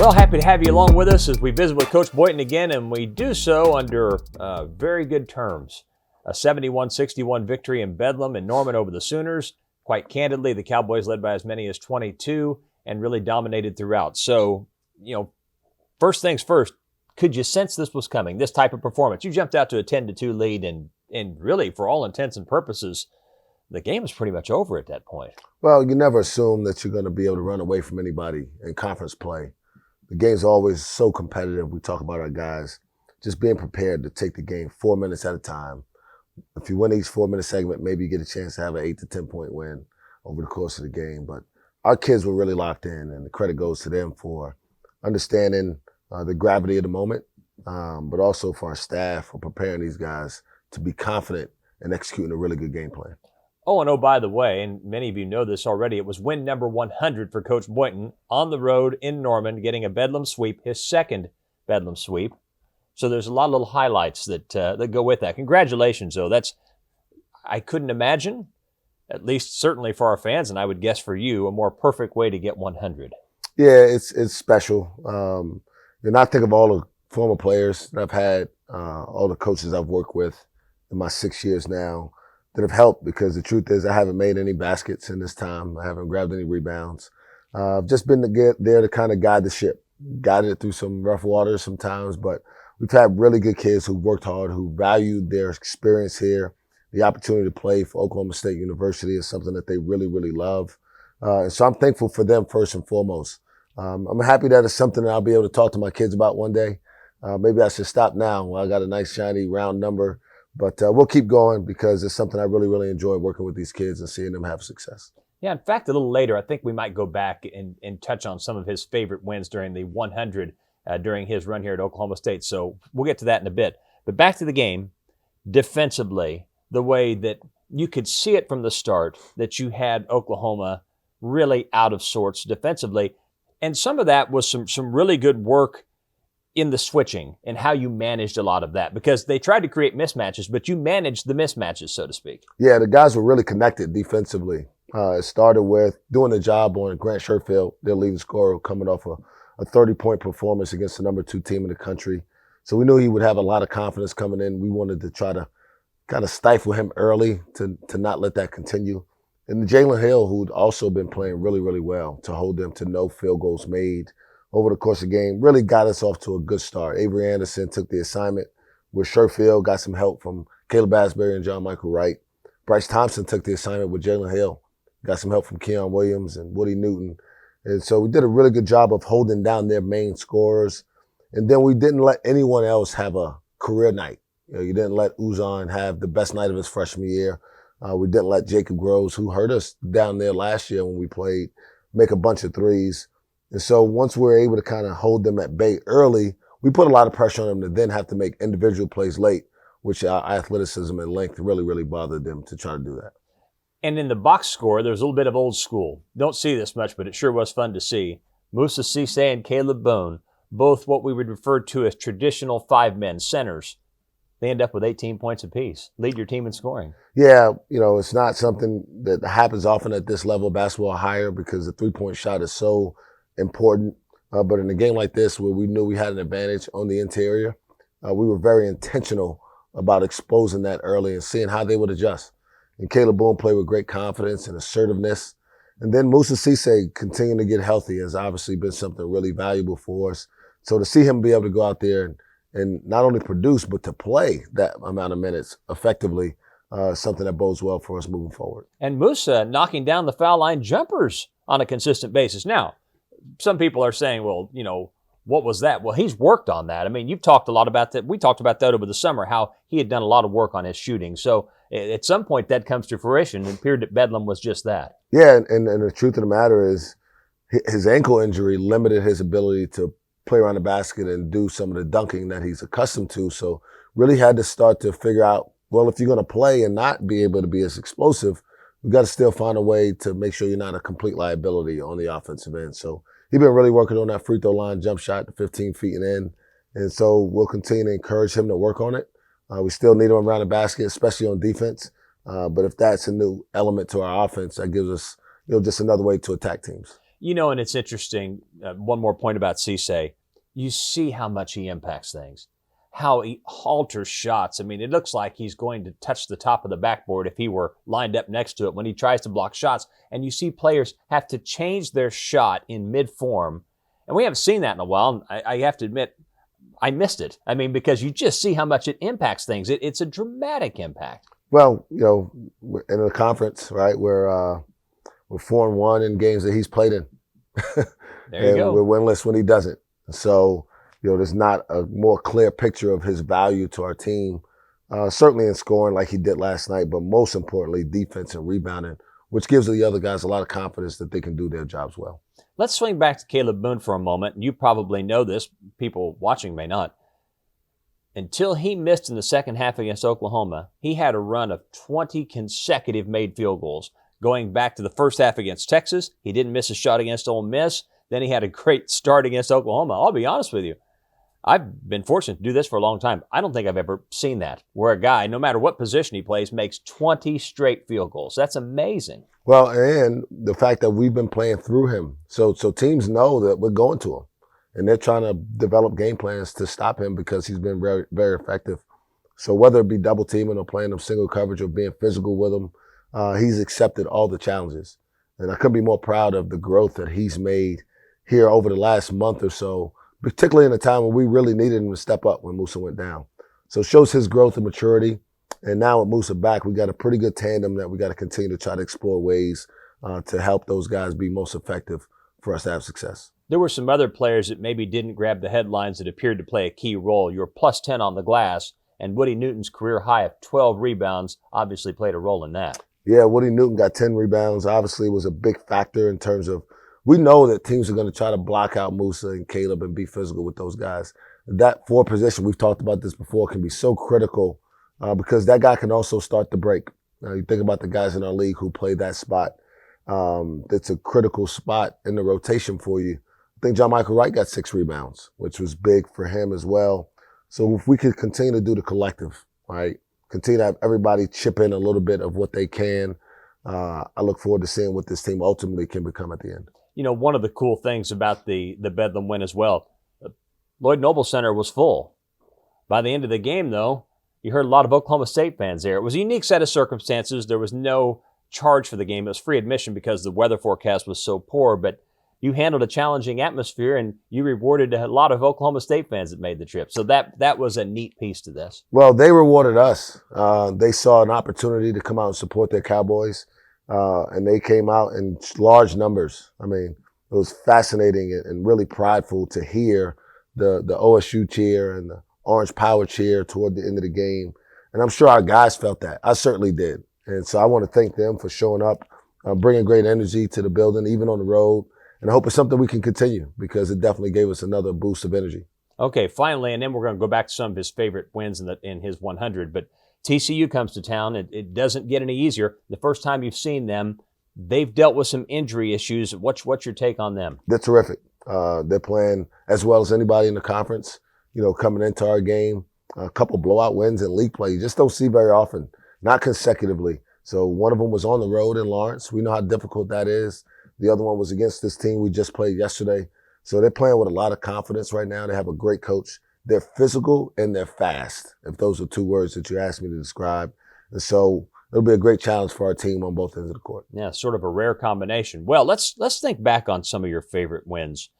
Well, happy to have you along with us as we visit with Coach Boynton again, and we do so under very good terms. A 71-61 victory in Bedlam in Norman over the Sooners. Quite candidly, the Cowboys led by as many as 22 and really dominated throughout. So, first things first, could you sense this was coming, this type of performance? You jumped out to a 10-2 lead, and really, for all intents and purposes, the game was pretty much over at that point. Well, you never assume that you're going to be able to run away from anybody in conference play. The game's always so competitive. We talk about our guys just being prepared to take the game 4 minutes at a time. If you win each 4-minute segment, maybe you get a chance to have an 8 to 10 point win over the course of the game. But our kids were really locked in, and the credit goes to them for understanding the gravity of the moment, but also for our staff for preparing these guys to be confident and executing a really good game plan. Oh, by the way, and many of you know this already, it was win number 100 for Coach Boynton on the road in Norman, getting a Bedlam sweep, his second Bedlam sweep. So there's a lot of little highlights that go with that. Congratulations, though. I couldn't imagine, at least certainly for our fans, and I would guess for you, a more perfect way to get 100. Yeah, it's special. I think of all the former players that I've had, all the coaches I've worked with in my 6 years now, that have helped, because the truth is I haven't made any baskets in this time. I haven't grabbed any rebounds. I've just been there to kind of guide the ship, guided it through some rough waters sometimes, but we've had really good kids who worked hard, who valued their experience here. The opportunity to play for Oklahoma State University is something that they really, really love. And so I'm thankful for them first and foremost. I'm happy that it's something that I'll be able to talk to my kids about one day. Maybe I should stop now. I got a nice, shiny, round number. But we'll keep going, because it's something I really, really enjoy, working with these kids and seeing them have success. Yeah, in fact, a little later, I think we might go back and touch on some of his favorite wins during the 100 during his run here at Oklahoma State. So we'll get to that in a bit. But back to the game, defensively, the way that you could see it from the start, that you had Oklahoma really out of sorts defensively. And some of that was some really good work in the switching and how you managed a lot of that, because they tried to create mismatches, but you managed the mismatches, so to speak. Yeah, the guys were really connected defensively. It started with doing the job on Grant Sherfield, their leading scorer, coming off a 30-point performance against the number 2 team in the country. So we knew he would have a lot of confidence coming in. We wanted to try to kind of stifle him early to not let that continue. And Jalen Hill, who'd also been playing really, really well, to hold them to no field goals made over the course of the game, really got us off to a good start. Avery Anderson took the assignment with Sherfield, got some help from Caleb Asbury and John Michael Wright. Bryce Thompson took the assignment with Jalen Hill, got some help from Keon Williams and Woody Newton. And so we did a really good job of holding down their main scorers. And then we didn't let anyone else have a career night. You didn't let Uzan have the best night of his freshman year. We didn't let Jacob Groves, who hurt us down there last year when we played, make a bunch of threes. And so once we were able to kind of hold them at bay early, we put a lot of pressure on them to then have to make individual plays late, which our athleticism and length really, really bothered them to try to do that. And in the box score, there's a little bit of old school. Don't see this much, but it sure was fun to see. Musa Cisse and Kalib Boone, both what we would refer to as traditional 5-men centers. They end up with 18 points apiece. Lead your team in scoring. Yeah, it's not something that happens often at this level of basketball higher, because the three-point shot is so important. But in a game like this, where we knew we had an advantage on the interior, we were very intentional about exposing that early and seeing how they would adjust. And Kalib Boone played with great confidence and assertiveness. And then Musa Cisse continuing to get healthy has obviously been something really valuable for us. So to see him be able to go out there and not only produce, but to play that amount of minutes effectively, something that bodes well for us moving forward. And Musa knocking down the foul line jumpers on a consistent basis. Now, some people are saying, well, what was that? Well, he's worked on that. I mean, you've talked a lot about that. We talked about that over the summer, how he had done a lot of work on his shooting. So at some point that comes to fruition. It appeared that Bedlam was just that. Yeah, and the truth of the matter is his ankle injury limited his ability to play around the basket and do some of the dunking that he's accustomed to. So really had to start to figure out, well, if you're going to play and not be able to be as explosive, we've got to still find a way to make sure you're not a complete liability on the offensive end. So he's been really working on that free throw line jump shot to 15 feet and in. And so we'll continue to encourage him to work on it. We still need him around the basket, especially on defense. But if that's a new element to our offense, that gives us, just another way to attack teams. And it's interesting. One more point about Cisse. You see how much he impacts things, how he alters shots. I mean, it looks like he's going to touch the top of the backboard if he were lined up next to it when he tries to block shots. And you see players have to change their shot in mid-form. And we haven't seen that in a while. I have to admit, I missed it. I mean, because you just see how much it impacts things. It's a dramatic impact. Well, in a conference, right, we're 4-1 in games that he's played in. There you go. We're winless when he doesn't. So, there's not a more clear picture of his value to our team, certainly in scoring like he did last night, but most importantly, defense and rebounding, which gives the other guys a lot of confidence that they can do their jobs well. Let's swing back to Kalib Boone for a moment. You probably know this. People watching may not. Until he missed in the second half against Oklahoma, he had a run of 20 consecutive made field goals. Going back to the first half against Texas, he didn't miss a shot against Ole Miss. Then he had a great start against Oklahoma. I'll be honest with you. I've been fortunate to do this for a long time. I don't think I've ever seen that, where a guy, no matter what position he plays, makes 20 straight field goals. That's amazing. Well, and the fact that we've been playing through him. So teams know that we're going to him. And they're trying to develop game plans to stop him because he's been very, very effective. So whether it be double teaming or playing him single coverage or being physical with him, he's accepted all the challenges. And I couldn't be more proud of the growth that he's made here over the last month or so, particularly in a time when we really needed him to step up when Musa went down. So it shows his growth and maturity. And now with Musa back, we got a pretty good tandem that we got to continue to try to explore ways to help those guys be most effective for us to have success. There were some other players that maybe didn't grab the headlines that appeared to play a key role. Your plus 10 on the glass and Woody Newton's career high of 12 rebounds obviously played a role in that. Yeah, Woody Newton got 10 rebounds. Obviously was a big factor in terms of, we know that teams are going to try to block out Musa and Kalib and be physical with those guys. That forward position, we've talked about this before, can be so critical because that guy can also start the break. You think about the guys in our league who play that spot. That's a critical spot in the rotation for you. I think John Michael Wright got 6 rebounds, which was big for him as well. So if we could continue to do the collective, right, continue to have everybody chip in a little bit of what they can, I look forward to seeing what this team ultimately can become at the end. One of the cool things about the Bedlam win as well, Lloyd Noble Center was full. By the end of the game, though, you heard a lot of Oklahoma State fans there. It was a unique set of circumstances. There was no charge for the game. It was free admission because the weather forecast was so poor, but you handled a challenging atmosphere and you rewarded a lot of Oklahoma State fans that made the trip. So that was a neat piece to this. Well, they rewarded us. They saw an opportunity to come out and support their Cowboys. And they came out in large numbers. I mean, it was fascinating and really prideful to hear the OSU cheer and the Orange Power cheer toward the end of the game. And I'm sure our guys felt that. I certainly did. And so I want to thank them for showing up, bringing great energy to the building, even on the road. And I hope it's something we can continue because it definitely gave us another boost of energy. Okay, finally, and then we're going to go back to some of his favorite wins in his 100. But TCU comes to town. It doesn't get any easier. The first time you've seen them, they've dealt with some injury issues. What's your take on them? They're terrific. They're playing as well as anybody in the conference, coming into our game. A couple blowout wins in league play. You just don't see very often, not consecutively. So one of them was on the road in Lawrence. We know how difficult that is. The other one was against this team we just played yesterday. So they're playing with a lot of confidence right now. They have a great coach. They're physical and they're fast, if those are 2 words that you asked me to describe. And so it'll be a great challenge for our team on both ends of the court. Yeah, sort of a rare combination. Well, let's think back on some of your favorite wins.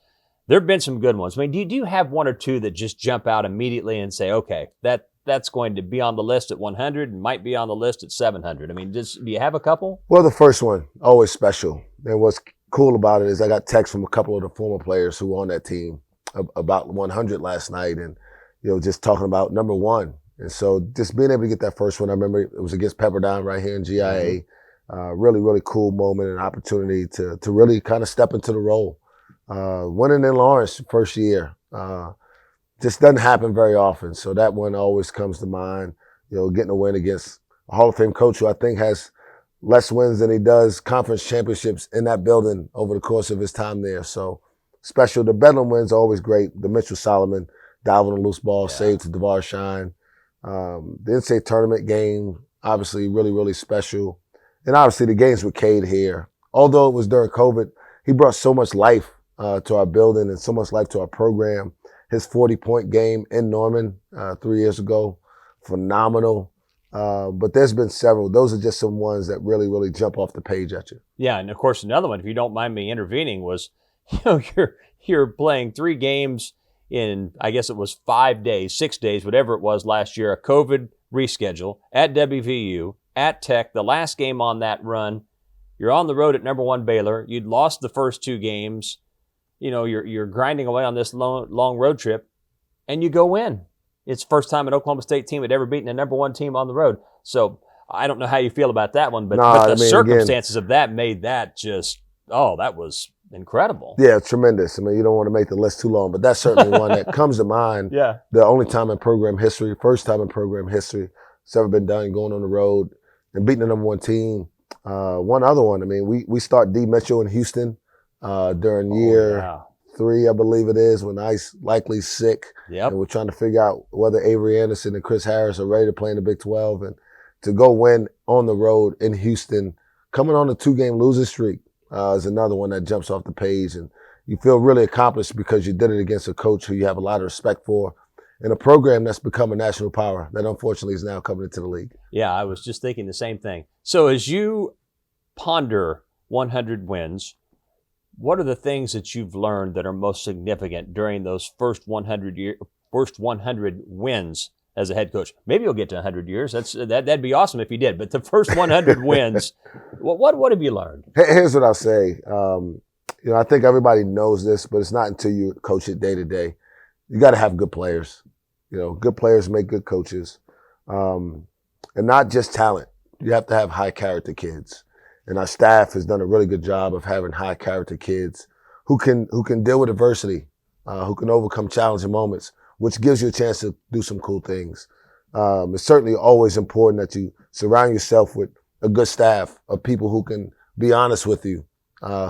There have been some good ones. I mean, do you have 1 or 2 that just jump out immediately and say, okay, that's going to be on the list at 100 and might be on the list at 700? I mean, do you have a couple? Well, the first one, always special. And what's cool about it is I got texts from a couple of the former players who were on that team about 100 last night and, just talking about number 1. And so just being able to get that first one, I remember it was against Pepperdine right here in GIA. Really, really cool moment and opportunity to really kind of step into the role. Winning in Lawrence first year just doesn't happen very often. So that one always comes to mind, getting a win against a Hall of Fame coach who I think has less wins than he does conference championships in that building over the course of his time there. So special. The Bedlam wins are always great. The Mitchell Solomon, diving a loose ball, save to DeVar Shine. The NCAA tournament game, obviously really, really special. And obviously the games with Cade here. Although it was during COVID, he brought so much life to our building and so much life to our program. His 40-point game in Norman 3 years ago, phenomenal. But there's been several. Those are just some ones that really, really jump off the page at you. Yeah, and of course another one, if you don't mind me intervening, was you're playing 3 games in, I guess it was 5 days, 6 days, whatever it was last year, a COVID reschedule at WVU, at Tech, the last game on that run. You're on the road at number 1 Baylor. You'd lost the first 2 games. You're grinding away on this long road trip, and you go in. It's the first time an Oklahoma State team had ever beaten a number 1 team on the road. So I don't know how you feel about that one, but the circumstances of that made that just, that was incredible. Yeah, tremendous. I mean, you don't want to make the list too long, but that's certainly one that comes to mind. Yeah. The only time in program history, first time in program history it's ever been done, going on the road and beating the number 1 team. One other one, I mean, we start D. Mitchell in Houston during year 3, I believe it is, when Ice likely sick. Yep. And we're trying to figure out whether Avery Anderson and Chris Harris are ready to play in the Big 12. And to go win on the road in Houston, coming on a 2-game losing streak, is another one that jumps off the page. And you feel really accomplished because you did it against a coach who you have a lot of respect for and a program that's become a national power that unfortunately is now coming into the league. Yeah, I was just thinking the same thing. So as you ponder 100 wins, what are the things that you've learned that are most significant during those first 100 wins as a head coach? Maybe you'll get to 100 years. That'd be awesome if you did. But the first 100 wins, what have you learned? Here's what I'll say. I think everybody knows this, but it's not until you coach it day to day. You got to have good players. Good players make good coaches, and not just talent. You have to have high character kids. And our staff has done a really good job of having high character kids who can deal with adversity, who can overcome challenging moments, which gives you a chance to do some cool things. It's certainly always important that you surround yourself with a good staff of people who can be honest with you,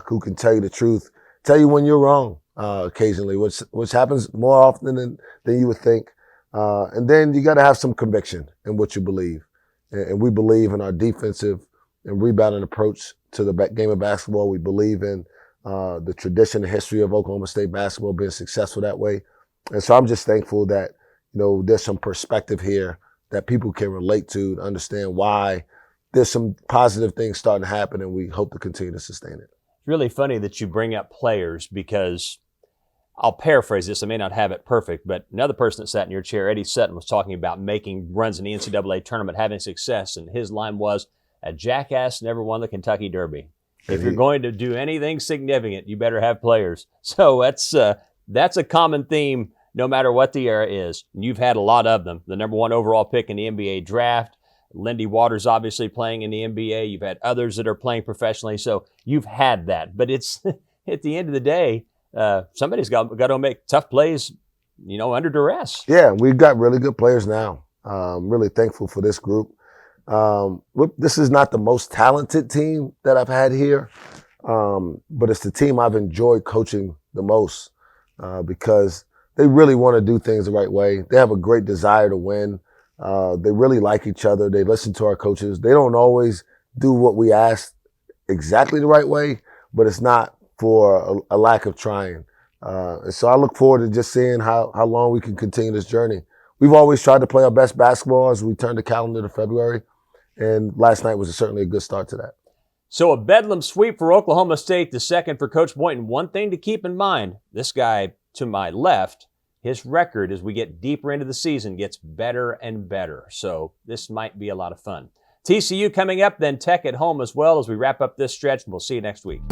who can tell you the truth, tell you when you're wrong occasionally, which happens more often than you would think. And then you got to have some conviction in what you believe. And we believe in our defensive and rebounding approach to the game of basketball. We believe in the tradition and history of Oklahoma State basketball being successful that way. And so I'm just thankful that, there's some perspective here that people can relate to understand why there's some positive things starting to happen, and we hope to continue to sustain it. It's really funny that you bring up players because I'll paraphrase this. I may not have it perfect, but another person that sat in your chair, Eddie Sutton, was talking about making runs in the NCAA tournament, having success, and his line was, "A jackass never won the Kentucky Derby." If you're going to do anything significant, you better have players. So that's a common theme no matter what the era is. And you've had a lot of them. The number 1 overall pick in the NBA draft, Lindy Waters obviously playing in the NBA. You've had others that are playing professionally. So you've had that. But it's at the end of the day, somebody's got to make tough plays, under duress. Yeah, we've got really good players now. I'm really thankful for this group. This is not the most talented team that I've had here, but it's the team I've enjoyed coaching the most because they really want to do things the right way. They have a great desire to win. They really like each other. They listen to our coaches. They don't always do what we ask exactly the right way, but it's not for a lack of trying. And so I look forward to just seeing how long we can continue this journey. We've always tried to play our best basketball as we turn the calendar to February. And last night was certainly a good start to that. So a Bedlam sweep for Oklahoma State, the second for Coach Boynton. One thing to keep in mind, this guy to my left, his record as we get deeper into the season gets better and better. So this might be a lot of fun. TCU coming up, then Tech at home as well as we wrap up this stretch, and we'll see you next week.